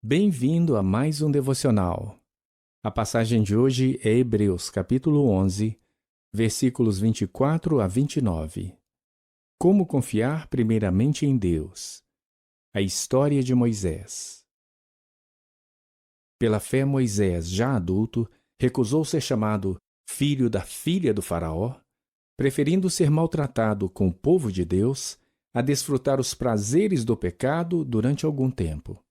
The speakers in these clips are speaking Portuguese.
Bem-vindo a mais um devocional. A passagem de hoje é Hebreus, capítulo 11, versículos 24 a 29. Como confiar primeiramente em Deus. A história de Moisés. Pela fé, Moisés, já adulto, recusou ser chamado filho da filha do faraó, preferindo ser maltratado com o povo de Deus a desfrutar os prazeres do pecado durante algum tempo.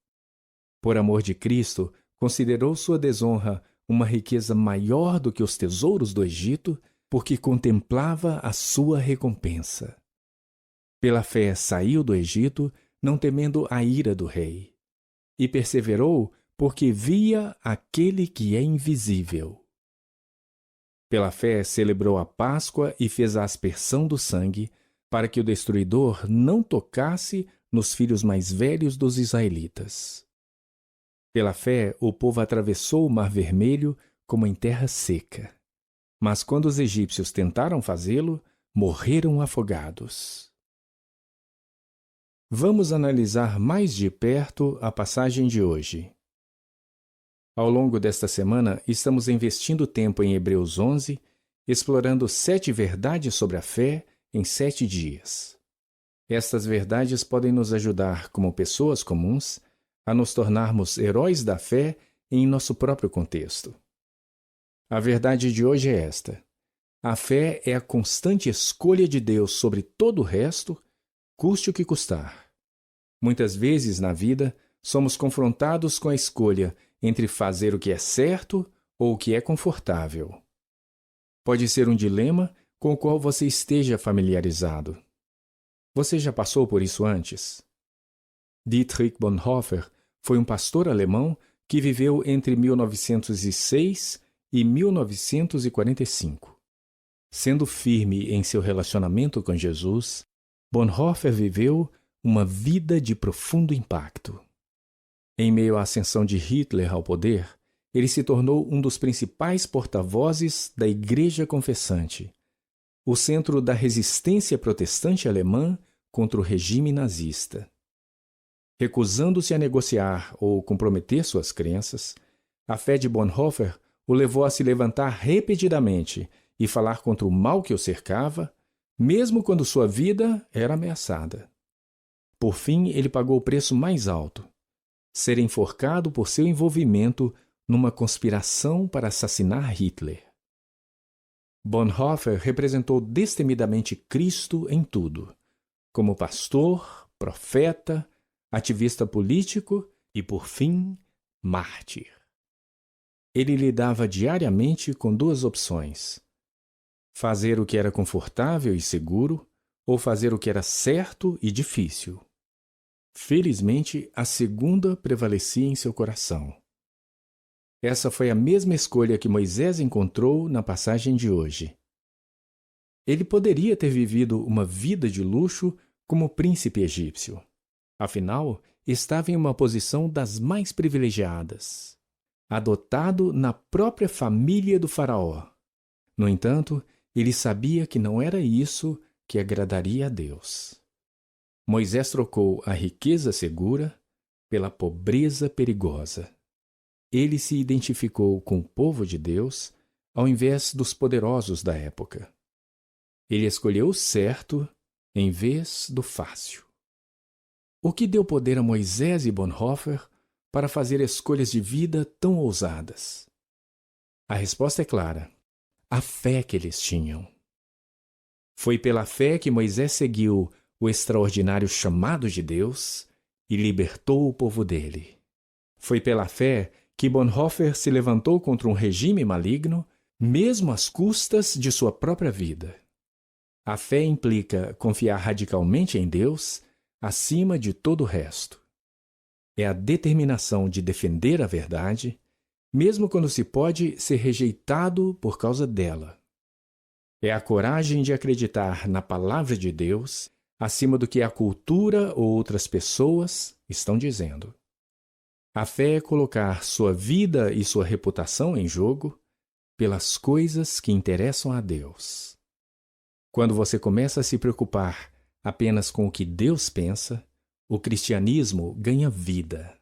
Por amor de Cristo, considerou sua desonra uma riqueza maior do que os tesouros do Egito, porque contemplava a sua recompensa. Pela fé saiu do Egito, não temendo a ira do rei, e perseverou porque via aquele que é invisível. Pela fé celebrou a Páscoa e fez a aspersão do sangue, para que o destruidor não tocasse nos filhos mais velhos dos israelitas. Pela fé, o povo atravessou o Mar Vermelho como em terra seca. Mas quando os egípcios tentaram fazê-lo, morreram afogados. Vamos analisar mais de perto a passagem de hoje. Ao longo desta semana, estamos investindo tempo em Hebreus 11, explorando 7 verdades sobre a fé em 7 dias. Estas verdades podem nos ajudar, como pessoas comuns, a nos tornarmos heróis da fé em nosso próprio contexto. A verdade de hoje é esta: a fé é a constante escolha de Deus sobre todo o resto, custe o que custar. Muitas vezes na vida, somos confrontados com a escolha entre fazer o que é certo ou o que é confortável. Pode ser um dilema com o qual você esteja familiarizado. Você já passou por isso antes? Dietrich Bonhoeffer foi um pastor alemão que viveu entre 1906 e 1945. Sendo firme em seu relacionamento com Jesus, Bonhoeffer viveu uma vida de profundo impacto. Em meio à ascensão de Hitler ao poder, ele se tornou um dos principais porta-vozes da Igreja Confessante, o centro da resistência protestante alemã contra o regime nazista. Recusando-se a negociar ou comprometer suas crenças, a fé de Bonhoeffer o levou a se levantar repetidamente e falar contra o mal que o cercava, mesmo quando sua vida era ameaçada. Por fim, ele pagou o preço mais alto: ser enforcado por seu envolvimento numa conspiração para assassinar Hitler. Bonhoeffer representou destemidamente Cristo em tudo, como pastor, profeta, ativista político e, por fim, mártir. Ele lidava diariamente com 2 opções: fazer o que era confortável e seguro, ou fazer o que era certo e difícil. Felizmente, a segunda prevalecia em seu coração. Essa foi a mesma escolha que Moisés encontrou na passagem de hoje. Ele poderia ter vivido uma vida de luxo como príncipe egípcio. Afinal, estava em uma posição das mais privilegiadas, adotado na própria família do faraó. No entanto, ele sabia que não era isso que agradaria a Deus. Moisés trocou a riqueza segura pela pobreza perigosa. Ele se identificou com o povo de Deus ao invés dos poderosos da época. Ele escolheu o certo em vez do fácil. O que deu poder a Moisés e Bonhoeffer para fazer escolhas de vida tão ousadas? A resposta é clara: a fé que eles tinham. Foi pela fé que Moisés seguiu o extraordinário chamado de Deus e libertou o povo dele. Foi pela fé que Bonhoeffer se levantou contra um regime maligno, mesmo às custas de sua própria vida. A fé implica confiar radicalmente em Deus acima de todo o resto. É a determinação de defender a verdade, mesmo quando se pode ser rejeitado por causa dela. É a coragem de acreditar na palavra de Deus acima do que a cultura ou outras pessoas estão dizendo. A fé é colocar sua vida e sua reputação em jogo pelas coisas que interessam a Deus. Quando você começa a se preocupar apenas com o que Deus pensa, o cristianismo ganha vida.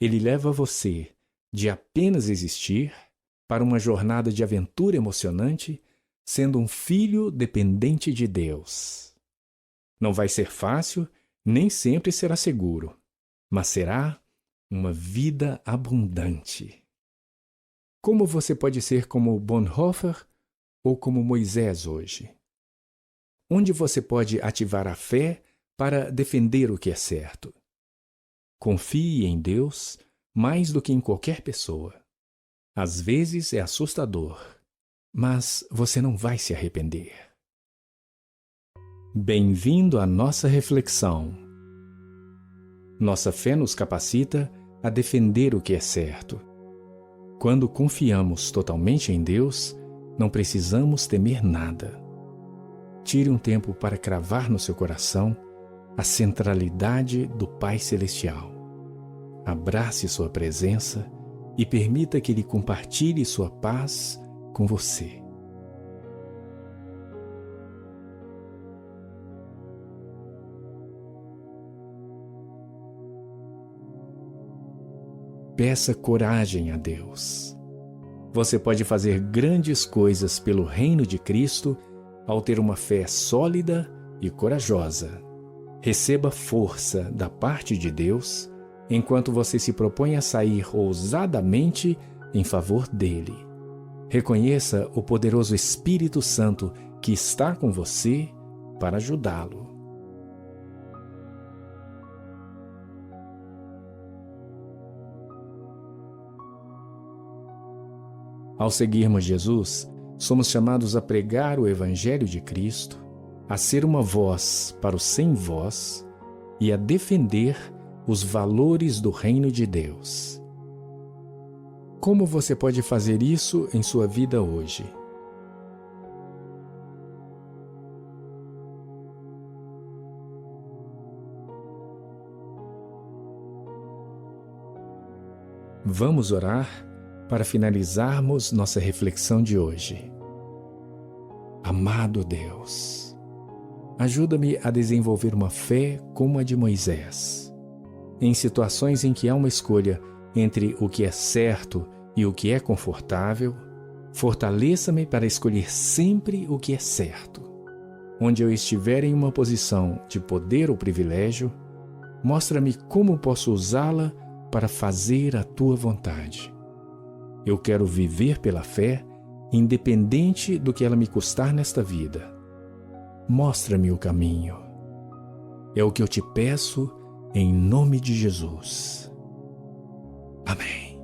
Ele leva você de apenas existir para uma jornada de aventura emocionante, sendo um filho dependente de Deus. Não vai ser fácil, nem sempre será seguro, mas será uma vida abundante. Como você pode ser como Bonhoeffer ou como Moisés hoje? Onde você pode ativar a fé para defender o que é certo? Confie em Deus mais do que em qualquer pessoa. Às vezes é assustador, mas você não vai se arrepender. Bem-vindo à nossa reflexão. Nossa fé nos capacita a defender o que é certo. Quando confiamos totalmente em Deus, não precisamos temer nada. Tire um tempo para cravar no seu coração a centralidade do Pai Celestial. Abrace sua presença e permita que Ele compartilhe sua paz com você. Peça coragem a Deus. Você pode fazer grandes coisas pelo reino de Cristo ao ter uma fé sólida e corajosa. Receba força da parte de Deus enquanto você se propõe a sair ousadamente em favor dele. Reconheça o poderoso Espírito Santo que está com você para ajudá-lo. Ao seguirmos Jesus, somos chamados a pregar o Evangelho de Cristo, a ser uma voz para os sem voz e a defender os valores do reino de Deus. Como você pode fazer isso em sua vida hoje? Vamos orar para finalizarmos nossa reflexão de hoje. Amado Deus, ajuda-me a desenvolver uma fé como a de Moisés. Em situações em que há uma escolha entre o que é certo e o que é confortável, fortaleça-me para escolher sempre o que é certo. Onde eu estiver em uma posição de poder ou privilégio, mostra-me como posso usá-la para fazer a tua vontade. Eu quero viver pela fé, independente do que ela me custar nesta vida. Mostra-me o caminho. É o que eu te peço em nome de Jesus. Amém.